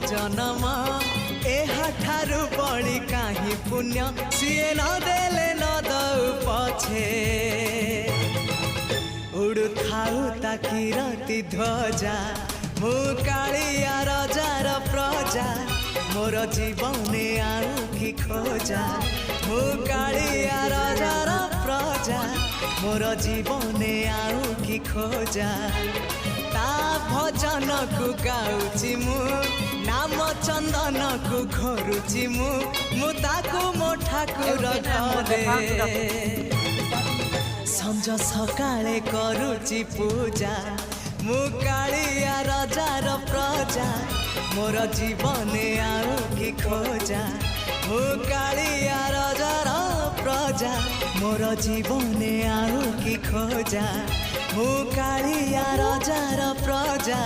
जन्म एहाठारु बड़ी काहि पुण्य सीए न देले न दउ पछे उड़ु थाउ ताकि रति ध्वजा मु कालिया रजार प्रजा मोर जीवने आउ कि खोजा मु कालिया रजार प्रजा मोर जीवने आउ कि खोजा ता भजन को गाउची मु नाम चंदन को घोरुची मु ताकू मो ठाकुर घरे संज सकाळे करूची पूजा मु कालिया रजार प्रजा मोर जीवने आउ कि खोजा मु कालिया रजार प्रजा मोर जीवने आउ कि खोजा मु कालिया रजार प्रजा।